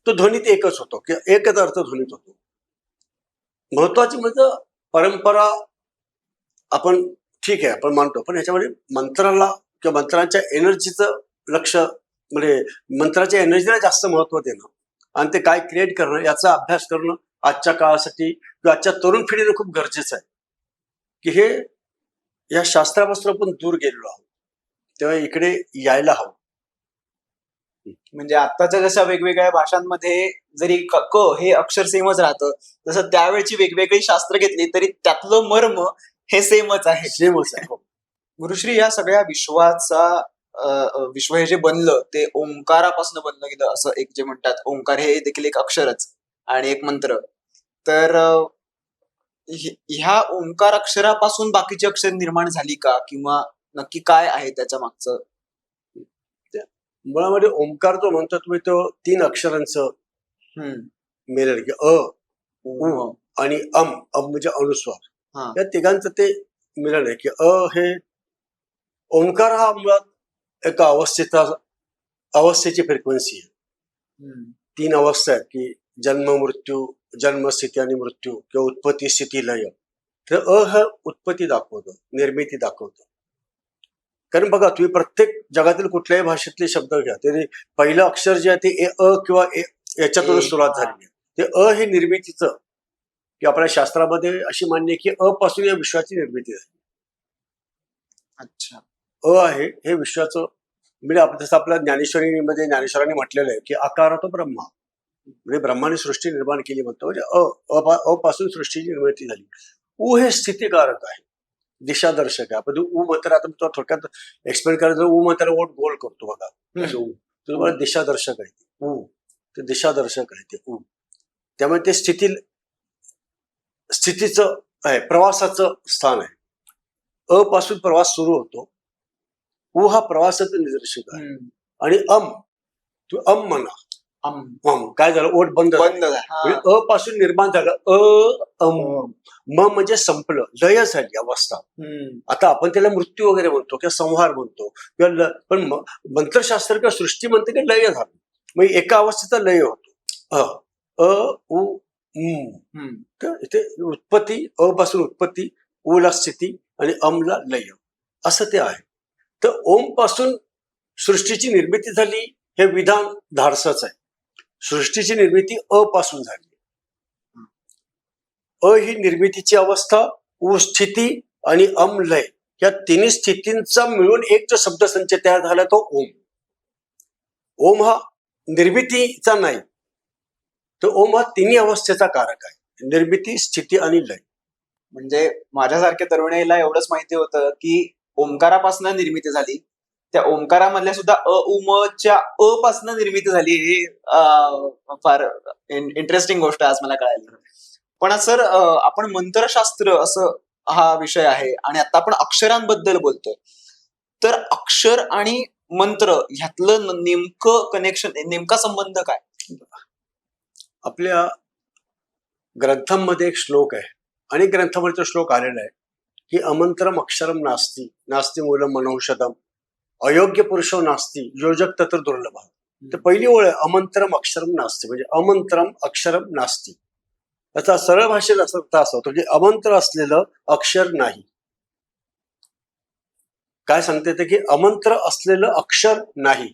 तो ध्वनीत एकच होतो की एकच अर्थ ध्वनीत होतो. महत्वाची म्हणजे परंपरा आपण ठीक आहे आपण मानतो, पण ह्याच्यामध्ये मंत्राला किंवा मंत्रांच्या एनर्जीचं लक्ष, म्हणजे मंत्राच्या एनर्जीला जास्त महत्व देणं आणि ते काय क्रिएट करणं याचा अभ्यास करणं आजच्या काळासाठी किंवा आजच्या तरुण पिढीला खूप गरजेचं आहे. की हे या शास्त्रापासून आपण दूर गेलेलो आहोत, तेव्हा इकडे यायला हवं. म्हणजे आत्ताच्या जशा वेगवेगळ्या भाषांमध्ये जरी क हे अक्षर सेमच राहतं, तसं त्यावेळची वेगवेगळी शास्त्र घेतली तरी त्यातलं मर्म हे सेमच आहे. सेमच आहे. हो. गुरुश्री, या सगळ्या विश्व हे जे बनलं ते ओंकारापासून बनलं गेलं, असं एक जे म्हणतात. ओंकार हे देखील एक अक्षरच आणि एक मंत्र. तर ह्या ओंकार अक्षरापासून बाकीची अक्षर निर्माण झाली का, किंवा नक्की काय आहे त्याच्या मागचं? मुळामध्ये ओंकार जो म्हणतो तुम्ही तो 3 अक्षरांचं मेलन की अ, उ आणि अम म्हणजे अनुस्वार, हा. या तिघांचं ते मिलन आहे की हे ओंकार हा मुळात एका अवस्थेची फ्रिक्वेन्सी आहे. 3 अवस्था आहेत की जन्म स्थिती आणि मृत्यू किंवा उत्पत्ती स्थिती लय. तर हा उत्पत्ती दाखवतो, निर्मिती दाखवतो. कारण बघा तुम्ही प्रत्येक जगातील कुठल्याही भाषेतले शब्द घ्या, तरी पहिलं अक्षर जे आहे ते किंवा याच्यातून सुरुवात झालेली आहे. ते हे निर्मितीचं, की आपल्या शास्त्रामध्ये अशी मान्य आहे की पासून या विश्वाची निर्मिती झाली. अच्छा. आहे हे विश्वाचं, म्हणजे जसं आपल्या ज्ञानेश्वरांनी म्हटलेलं आहे की आकारातो ब्रह्मा, म्हणजे ब्रह्माने सृष्टी निर्माण केली म्हणतो, म्हणजे पासून सृष्टीची निर्मिती झाली. उ हे स्थितीकारक आहे, दिशादर्शक आहे. आपण उ म्हणतो, आता मी थोडक्यात एक्सप्लेन करायचं, उ म्हणताना ओट गोल करतो बघा, तुम्हाला दिशादर्शक आहे उ, ते दिशादर्शक आहे ते उ. त्यामुळे ते स्थितीचं आहे, प्रवासाचं स्थान आहे. पासून प्रवास सुरू होतो. उ हा प्रवासाचं निदर्शक आहे. आणि तू म्हणा, काय झालं, ओठ बंद झालं, पासून निर्माण झालं. म्हणजे संपलं, लय झाली अवस्था. आता आपण त्याला मृत्यू वगैरे म्हणतो किंवा संहार म्हणतो किंवा पण मंत्रशास्त्र किंवा सृष्टी म्हणते की लय झालं, मग एका अवस्थेचा लय होतो. तर इथे उत्पत्ती, पासून उत्पत्ती, ला स्थिती आणि ला लय, असं ते आहे. तर ओम पासून सृष्टीची निर्मिती झाली हे विधान धाडसच आहे. सृष्टीची निर्मिती पासून झाली. ही निर्मितीची अवस्था, उ स्थिती आणि लय, या तिन्ही स्थितींचा मिळून एक जो शब्दसंच तयार झाला तो ओम. ओम हा निर्मितीचा नाही, तर ओम हा तिन्ही अवस्थेचा कारक आहे, निर्मिती, स्थिती आणि लय. म्हणजे माझ्यासारख्या तरुणाईला एवढंच माहिती होतं की ओंकारापासून निर्मिती झाली, त्या ओंकारामधल्या सुद्धा च्या पासून निर्मिती झाली. ही फार इंटरेस्टिंग गोष्ट आज मला कळाली. पण सर, आपण मंत्रशास्त्र असं हा विषय आहे आणि आता आपण अक्षरांबद्दल बोलतोय, तर अक्षर आणि मंत्र ह्यातलं नेमकं कनेक्शन, नेमका संबंध काय? आपल्या ग्रंथांमध्ये एक श्लोक आहे, अनेक ग्रंथामध्ये तो श्लोक आलेला आहे की अमंत्रम अक्षरम नास्ति, नास्ति मूलम मनौषधम, अयोग्य पुरुषो नास्ति, योजक तत्र दुर्लभ. तर पहिली ओळ आहे अमंत्रम अक्षरम नास्ति, म्हणजे अमंत्रम अक्षरम नास्ति. याचा सरळ भाषेत अर्थ असा होतो की अमंत्र असलेलं अक्षर नाही. काय सांगते ते की अमंत्र असलेलं अक्षर नाही,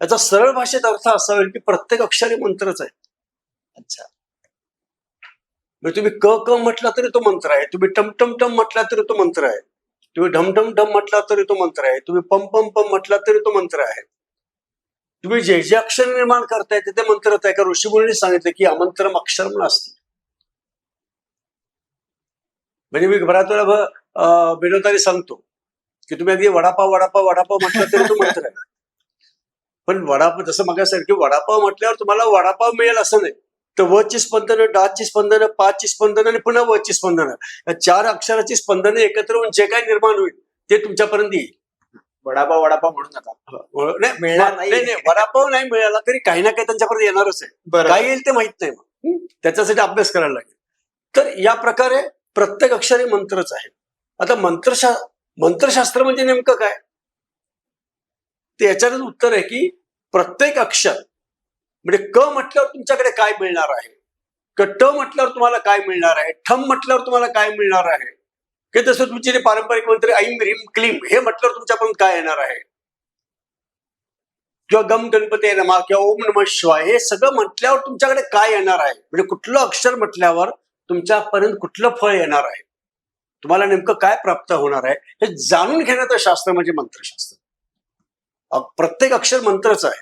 याचा सरळ भाषेत अर्थ असा होईल की प्रत्येक अक्षर हे मंत्रच आहे. अच्छा. म्हणजे तुम्ही क म्हटला तरी तो मंत्र आहे, तुम्ही टम टम टम म्हटला तरी तो मंत्र आहे, तुम्ही ढम ढम ढम म्हटला तरी तो मंत्र आहे, तुम्ही पम पम पम म्हटला तरी तो मंत्र आहे. तुम्ही जे जे अक्षर निर्माण करताय ते मंत्रच आहे. का ऋषीमुनींनी सांगितलं की अमंत्रम अक्षरम नास्ति. म्हणजे मी बऱ्याच वेळा विनोदाने सांगतो की तुम्ही अगदी वडापाव वडापाव वडापाव म्हटलं तरी तो मंत्र आहे. पण वडापाव, जसं मगासाठी की वडापाव म्हटल्यावर तुम्हाला वडापाव मिळेल असं नाही, तर वची स्पंदन, डाची स्पंदन, पाची स्पंदन आणि पुन्हा वची स्पंदन, या 4 अक्षराची स्पंदन एकत्र होऊन जे काही निर्माण होईल ते तुमच्यापर्यंत येईल. वडापाव वडापाव म्हणू नका. नाही, वडापाव नाही मिळाला तरी काही ना काही त्यांच्यापर्यंत येणारच आहे. काय येईल ते माहित नाही, मग त्याच्यासाठी अभ्यास करायला लागेल. तर या प्रकारे प्रत्येक अक्षर हे मंत्रच आहे. आता मंत्रशास्त्र म्हणजे नेमकं काय, ते याच्यातच उत्तर आहे की प्रत्येक अक्षर, म्हणजे क म्हटल्यावर तुमच्याकडे काय मिळणार आहे, ट म्हटल्यावर तुम्हाला काय मिळणार आहे, ठम म्हटल्यावर तुम्हाला काय मिळणार आहे, की तसं तुमचे जे पारंपरिक मंत्र ऐम ह्रीम क्लीम हे म्हटल्यावर तुमच्यापर्यंत काय येणार आहे, किंवा गम गणपती नमा किंवा ओम नमः शिवाय हे सगळं म्हटल्यावर तुमच्याकडे काय येणार आहे, म्हणजे कुठलं अक्षर म्हटल्यावर तुमच्यापर्यंत कुठलं फळ येणार आहे, तुम्हाला नेमकं काय प्राप्त होणार आहे हे जाणून घेण्याचं शास्त्र म्हणजे मंत्रशास्त्र. प्रत्येक अक्षर मंत्रच आहे.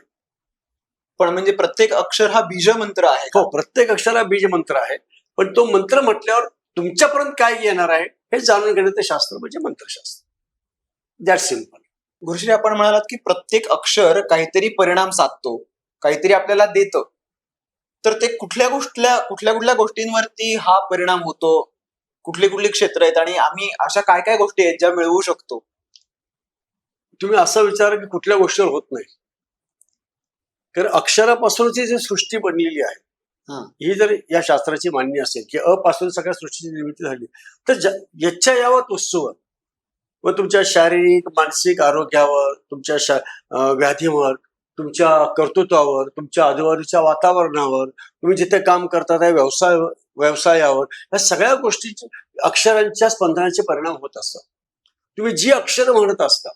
पण म्हणजे प्रत्येक अक्षर हा बीज मंत्र आहे का? हो, प्रत्येक अक्षराला बीज मंत्र आहे, पण तो मंत्र म्हटल्यावर तुमच्यापर्यंत काय येणार आहे हे जाणून घेण्याचं शास्त्र म्हणजे मंत्रशास्त्र. That simple. गुरुश्री, आपण म्हणालात की प्रत्येक अक्षर काहीतरी परिणाम साधतो, काहीतरी आपल्याला देतं. तर ते कुठल्या कुठल्या गोष्टींवरती हा परिणाम होतो, कुठली क्षेत्र आहेत आणि आम्ही अशा काय काय गोष्टी आहेत ज्या मिळवू शकतो? तुम्ही असं विचारा की कुठल्या गोष्टीवर होत नाही, कारण अक्षरापासूनची जी सृष्टी बनलेली आहे ही जर या शास्त्राची मान्य असेल की अ पासून सगळ्या सृष्टीची निर्मिती झाली, तर याच्या यावत वस्तूवर व तुमच्या शारीरिक मानसिक आरोग्यावर, तुमच्या व्याधीवर, तुमच्या कर्तृत्वावर, तुमच्या आजूबाजूच्या वातावरणावर, तुम्ही जिथे काम करता त्या व्यवसायावर, या सगळ्या गोष्टीचे अक्षरांच्या स्पंदनाचे परिणाम होत असतात. तुम्ही जी अक्षरं म्हणत असता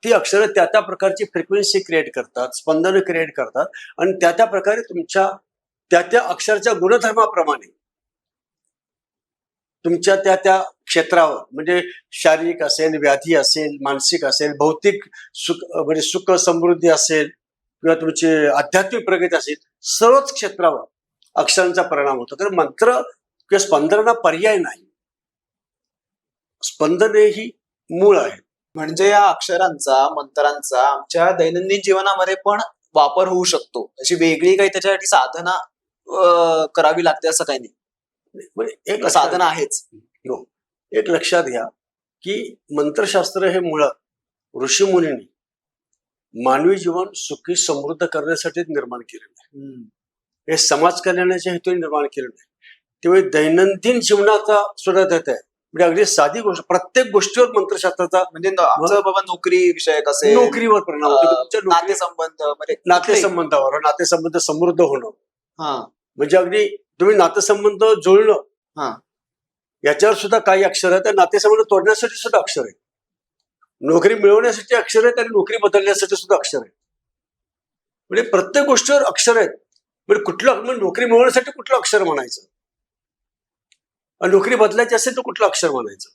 ती अक्षरं त्या प्रकारची फ्रिक्वेन्सी क्रिएट करतात, स्पंदन क्रिएट करतात, आणि त्या प्रकारे तुमच्या त्या अक्षराच्या गुणधर्माप्रमाणे तुमच्या त्या क्षेत्रावर, म्हणजे शारीरिक असेल, व्याधी असेल, मानसिक असेल, भौतिक म्हणजे सुख समृद्धी असेल, किंवा तुमची आध्यात्मिक प्रगती असेल, सर्वच क्षेत्रावर अक्षरांचा परिणाम होतो. तर मंत्र किंवा स्पंदनाला पर्याय नाही, स्पंदने ही मूळ आहे. म्हणजे या अक्षरांचा, मंत्रांचा आमच्या दैनंदिन जीवनामध्ये पण वापर होऊ शकतो, अशी वेगळी काही त्याच्यासाठी साधना करावी लागते असं काही नाही, म्हणजे एक साधना आहेच. हो, एक लक्षात घ्या की मंत्रशास्त्र हे मुळात ऋषीमुनींनी मानवी जीवन सुखी समृद्ध करण्यासाठी निर्माण केलेलं आहे. हे समाज कल्याणाच्या हेतूने निर्माण केलेलं आहे. त्यामुळे दैनंदिन जीवनाचा सुद्धा देत आहे, म्हणजे अगदी साधी गोष्ट, प्रत्येक गोष्टीवर मंत्रशास्त्राचा, म्हणजे आमचं बाबा नोकरी विषयक असेल, नोकरीवर परिणाम होतो, तुमच्या नातेसंबंध, म्हणजे नातेसंबंधावर, नातेसंबंध समृद्ध होणं, हा, म्हणजे अगदी तुम्ही नातेसंबंध जुळणं, हा, याच्यावर सुद्धा काही अक्षर आहेत. नातेसंबंध तोडण्यासाठी सुद्धा अक्षर आहे, नोकरी मिळवण्यासाठी अक्षर आहेत, आणि नोकरी बदलण्यासाठी सुद्धा अक्षर आहे. म्हणजे प्रत्येक गोष्टीवर अक्षर आहेत. म्हणजे कुठलं, म्हणजे नोकरी मिळवण्यासाठी कुठलं अक्षर म्हणायचं, आणि नोकरी बदलायची असेल तर कुठलं अक्षर म्हणायचं.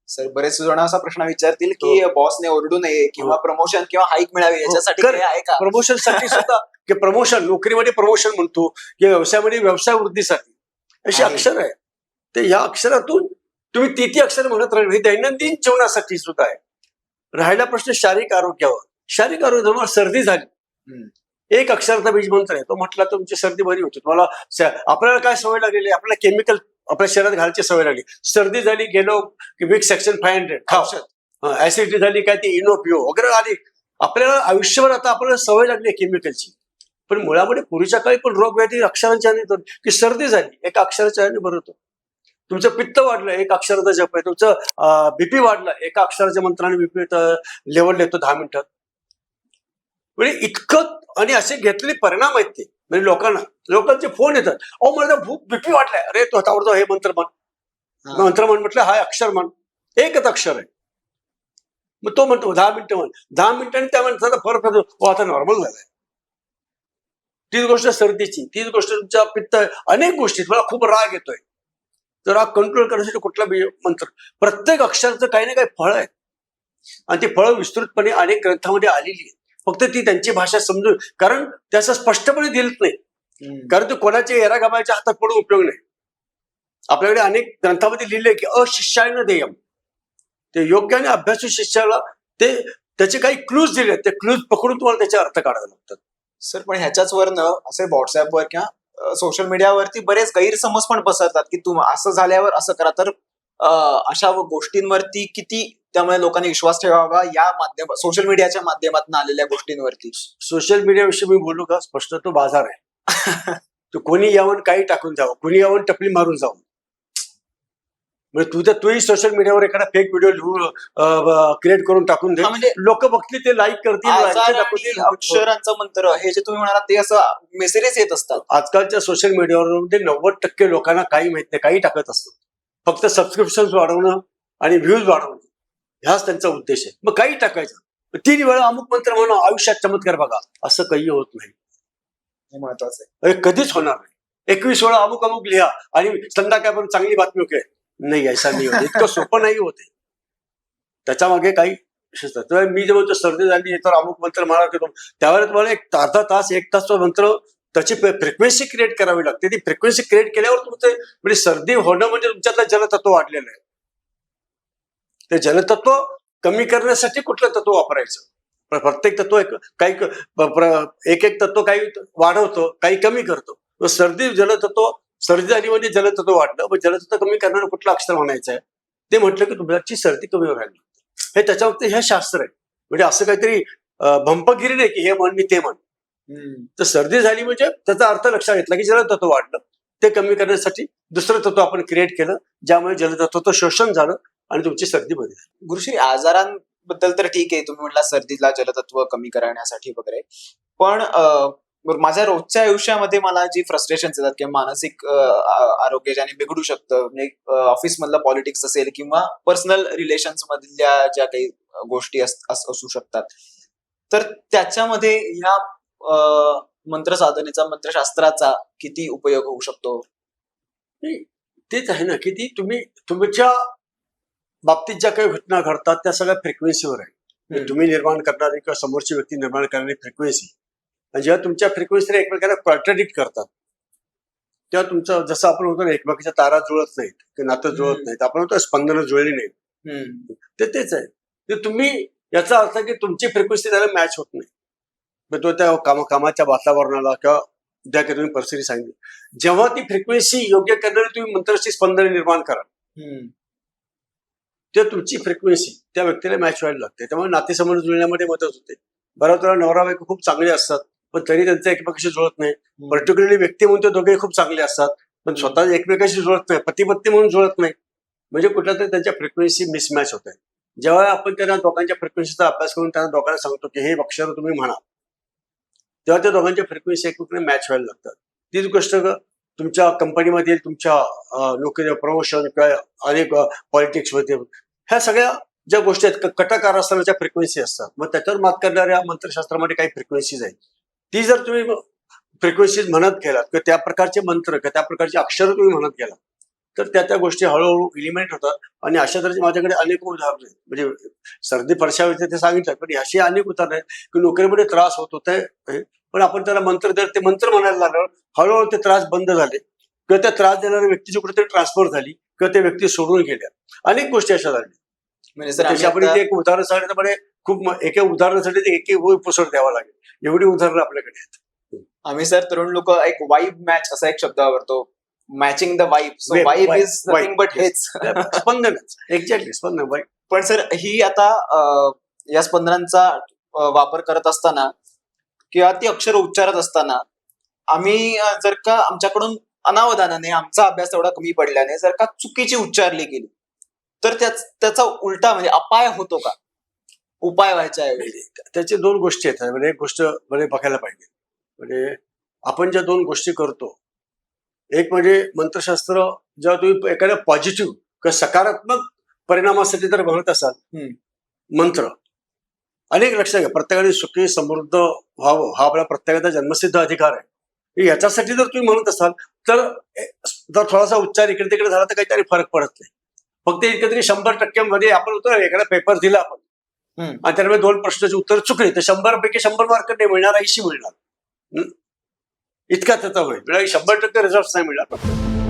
सर, बरेच जण असा प्रश्न विचारतील की बॉसने ओरडू नये किंवा प्रमोशन किंवा हाईक मिळावी याच्यासाठी काय आहे का? प्रमोशन साठी सुद्धा की प्रमोशन, नोकरीमध्ये प्रमोशन म्हणतो, किंवा व्यवसायामध्ये व्यवसाय वृद्धीसाठी अशी अक्षर आहे. ते या अक्षरातून तुम्ही ती अक्षर म्हणत राहील, हे दैनंदिन जीवनासाठी सुद्धा आहे. राहिला प्रश्न शारीरिक आरोग्यावर. शारीरिक आरोग्य, तुम्हाला सर्दी झाली, एक अक्षराचा बीज मंत्र आहे, तो म्हटला तर तुमची सर्दी बरी होती. तुम्हाला आपल्याला काय सवय लागलेली, आपल्याला केमिकल आपल्या शरीरात घालायची सवय लागली. सर्दी झाली, गेलो की विक्स सेक्शन 500 खाऊ, ऍसिडिटी झाली काय ती इनो पिओ वगैरे आली. आपल्याला आयुष्यभर आता आपल्याला सवय लागली आहे केमिकलची. पण मुळामध्ये पूर्वीच्या काळी पण रोग व्याधी अक्षरांच्या की सर्दी झाली, एका अक्षराच्या ह्याने बरं होतं. तुमचं पित्त वाढलं, एक अक्षराचा जप आहे. तुमचं बीपी वाढलं, एका अक्षराच्या मंत्राने बीपी लेवल येतो 10 मिनिटात. म्हणजे इतकं, आणि असे घेतलेले परिणाम आहेत ते. म्हणजे लोकांचे फोन येतात, अहो मला बीपी वाढलाय, अरे तो ताबडतोब हे मंत्र म्हण म्हटलं, हा अक्षर म्हण, एकच अक्षर आहे. मग तो म्हणतो 10 मिनिटं म्हण, 10 मिनिटांनी त्या माणसाचा फरक पडतो, आता नॉर्मल झालाय. तीच गोष्ट सर्दीची, तीच गोष्ट तुमच्या पित्त, अनेक गोष्टी. मला खूप राग येतोय, तर राग कंट्रोल करण्यासाठी कुठला मंत्र, प्रत्येक अक्षराचं काही ना काही फळ आहे, आणि ती फळं विस्तृतपणे अनेक ग्रंथामध्ये आलेली आहेत. फक्त ती त्यांची भाषा समजून, कारण त्याचं स्पष्टपणे दिलत नाही, कारण ते कोणाच्या येरागमाच्या हातात पडून उपयोग नाही. आपल्याकडे अनेक ग्रंथामध्ये लिहिले की अशिष्यायन देयम, ते योग्य आणि अभ्यासू शिष्याला ते त्याचे काही क्लूज दिले, ते क्लूज पकडून तुम्हाला त्याचे अर्थ काढावे लागतात. सर, पण ह्याच्याच वरनं असे व्हॉट्सअपवर किंवा सोशल मीडियावरती बरेच गैरसमज पण पसरतात की तुम्ही असं झाल्यावर असं करा. तर अशा गोष्टींवरती किती त्यामुळे लोकांनी विश्वास ठेवावा या सोशल मीडियाच्या माध्यमातून आलेल्या गोष्टींवरती? सोशल मीडियाविषयी मी बोलू का? स्पष्ट तो बाजार आहे. तो कोणी यावं काही टाकून जावं, कोणी यावं टपली मारून जावं. म्हणजे तूही सोशल मीडियावर एखादा फेक व्हिडिओ लिहून क्रिएट करून टाकून दे, म्हणजे लोक बघतील, ते लाईक करतील. अक्षरांचं मंत्र हे जे तुम्ही म्हणालात ते असं मेसेजेस येत असतात. आजकालच्या सोशल मीडियावर 90% लोकांना काही माहित नाही, काही टाकत असतात. फक्त सबस्क्रिप्शन वाढवणं आणि व्ह्यूज वाढवणं ह्याच त्यांचा उद्देश आहे. मग काही टाकायचं 3 वेळा अमुक मंत्र म्हणून आयुष्यात चमत्कार बघा, असं काही होत नाही. हे महत्वाचं आहे. हे कधीच होणार नाही. 21 वेळा अमुक अमुक लिहा आणि संध्याकाळपर्यंत चांगली बातमी होते, नाही ऐसा नाही होत. इतकं सोपं नाही होते. त्याच्या मागे काही विशेष नाही. तर मी जे म्हणतो सर्दी झाली तर अमुक मंत्र म्हणा करतो, त्यावेळेला तुम्हाला एक अर्धा तास 1 तास तो मंत्र त्याची फ्रिक्वेन्सी क्रिएट करावी लागते. ती फ्रिक्वेन्सी क्रिएट केल्यावर तुमचं म्हणजे सर्दी होणं म्हणजे तुमच्यातलं जलतत्व वाढलेलं आहे. ते जलतत्व कमी करण्यासाठी कुठलं तत्व वापरायचं? प्रत्येक तत्व एक एक तत्व काही वाढवतं, काही कमी करतो. सर्दी झाली म्हणजे जलतत्व वाढलं, मग जलतत्व कमी करणारं कुठलं अक्षर म्हणायचं आहे? ते म्हटलं की तुमची सर्दी कमी राहिली. हे त्याच्यावरती हे शास्त्र आहे. म्हणजे असं काहीतरी भंपगिरी नाही की हे म्हण मी ते म्हण. तर सर्दी झाली म्हणजे त्याचा अर्थ लक्षात घेतला की जलतत्व वाढलं, ते कमी करण्यासाठी दुसरं तत्व आपण क्रिएट केलं, ज्यामुळे जलतत्वाचं शोषण झालं आणि तुमची सर्दी बरी झाली. गुरुश्री, आजारांबद्दल तर ठीक आहे, तुम्ही म्हटला सर्दीला जलतत्व कमी करण्यासाठी वगैरे, पण माझ्या रोजच्या आयुष्यामध्ये मला जी फ्रस्ट्रेशन येतात किंवा मानसिक आरोग्य ज्याने बिघडू शकतं, म्हणजे ऑफिस मधलं पॉलिटिक्स असेल किंवा पर्सनल रिलेशन्स मधल्या ज्या काही गोष्टी असू शकतात, तर त्याच्यामध्ये ह्या मंत्रसाधनेचा, मंत्रशास्त्राचा किती उपयोग होऊ शकतो? तेच आहे ना की ती तुमच्या बाबतीत ज्या काही घटना घडतात त्या सगळ्या फ्रिक्वेन्सीवर आहे. तुम्ही निर्माण करणारी किंवा समोरची व्यक्ती निर्माण करणारी फ्रिक्वेन्सी, आणि जेव्हा तुमच्या फ्रिक्वेन्सीने एकमेकांना कॉन्ट्राडिक्ट करतात तेव्हा तुमचं, जसं आपण म्हणतो ना एकमेकांच्या तारा जुळत नाहीत किंवा नातं जुळत नाहीत, आपण म्हणतो स्पंदनं जुळली नाहीत, तेच आहे. ते तुम्ही याचा अर्थ की तुमची फ्रिक्वेन्सी त्याला मॅच होत नाही. मग तो त्या कामाच्या वातावरणाला किंवा ज्या काही तुम्ही परिस्थिती सांगितली, जेव्हा ती फ्रिक्वेन्सी योग्य करणारी तुम्ही मंत्राची स्पंदने निर्माण कराल तेव्हा तुमची फ्रिक्वेन्सी त्या व्यक्तीला मॅच व्हायला लागते. त्यामुळे नातेसंबंध जुळण्यामध्ये मदत होते. बऱ्याच वेळा नवरा बायको खूप चांगले असतात पण तरी त्यांचं एकमेकाशी जुळत नाही. पर्टिक्युलरली व्यक्ती म्हणतो दोघे खूप चांगले असतात पण स्वतः एकमेकाशी जुळत नाही, पती पत्नी म्हणून जुळत नाही, म्हणजे कुठल्या तरी त्यांच्या फ्रिक्वेन्सी मिसमॅच होत आहे. जेव्हा आपण त्यांना दोघांच्या फ्रिक्वेन्सीचा अभ्यास करून त्यांना दोघांना सांगतो की हे अक्षर तुम्ही म्हणा, तेव्हा त्या दोघांच्या फ्रिक्वेन्सी एकमेकांना मॅच व्हायला लागतात. तीच गोष्ट तुमच्या कंपनीमध्ये, तुमच्या नोकरी, प्रमोशन किंवा अनेक पॉलिटिक्स मध्ये, ह्या सगळ्या ज्या गोष्टी आहेत कटकारस्थानाच्या फ्रिक्वेन्सी असतात. मग त्याच्यावर मात करणाऱ्या मंत्रशास्त्रामध्ये काही फ्रिक्वेन्सीज आहेत. ती जर तुम्ही फ्रिक्वेन्सीज म्हणत गेलात किंवा त्या प्रकारचे मंत्र किंवा त्या प्रकारचे अक्षर तुम्ही म्हणत गेलात तर त्या गोष्टी हळूहळू इलिमेंट होतात. आणि अशा तऱ्हेचे माझ्याकडे अनेक उदाहरण आहेत. म्हणजे सर्दी परशावीचे ते सांगितलं, पण अशी अनेक उदाहरण आहेत की नोकरीमध्ये त्रास होत होते पण आपण त्याला मंत्र ते मंत्र म्हणायला लागलं, हळूहळू ते त्रास बंद झाले किंवा त्या त्रास देणाऱ्या व्यक्तीची कुठेतरी ट्रान्सफर झाली किंवा त्या व्यक्ती सोडून गेल्या. अनेक गोष्टी अशा झाल्या. म्हणजे सर आपण इथे एक उदाहरण सांगितलं, खूप एका उदाहरणासाठी एक एपिसोड द्यावा लागेल, एवढी उदाहरणं आपल्याकडे आहेत. आम्ही सर तरुण लोक एक वाईब मॅच असा एक शब्द वापरतो, matching the vibe. So vibe is nothing but हेच स्पंदनच, एक्झॅक्टली स्पंदन वाईब. पण सर ही आता या स्पंदनांचा वापर करत असताना किंवा ती अक्षर उच्चारत असताना आम्ही जर का आमच्याकडून अनावधानाने, आमचा अभ्यास एवढा कमी पडल्याने जर का चुकीची उच्चारली गेली तर त्याचा उलटा म्हणजे अपाय होतो का, उपाय व्हायच्या ऐवजी? त्याचे 2 गोष्टी आहेत. म्हणजे एक गोष्ट बघायला पाहिजे, म्हणजे आपण ज्या 2 गोष्टी करतो, एक म्हणजे मंत्रशास्त्र जेव्हा तुम्ही एखाद्या पॉझिटिव्ह किंवा सकारात्मक परिणामासाठी जर म्हणत असाल मंत्र, अनेक लक्षात घ्या, प्रत्येकाने सुखी समृद्ध व्हावं हा आपला प्रत्येकाचा जन्मसिद्ध अधिकार आहे. याच्यासाठी जर तुम्ही म्हणत असाल तर जर थोडासा उच्चार इकडे तिकडे झाला तर काहीतरी फरक पडत नाही. फक्त एकत्रित 100% आपण होतो, एखादा पेपर दिला आपण आणि त्यामुळे 2 प्रश्नाची उत्तर चुकली तर 100 पैकी 100 मार्क नाही मिळणार, 80 मिळणार, इतका त्याचा होईल. 100% रिझल्ट नाही मिळणार.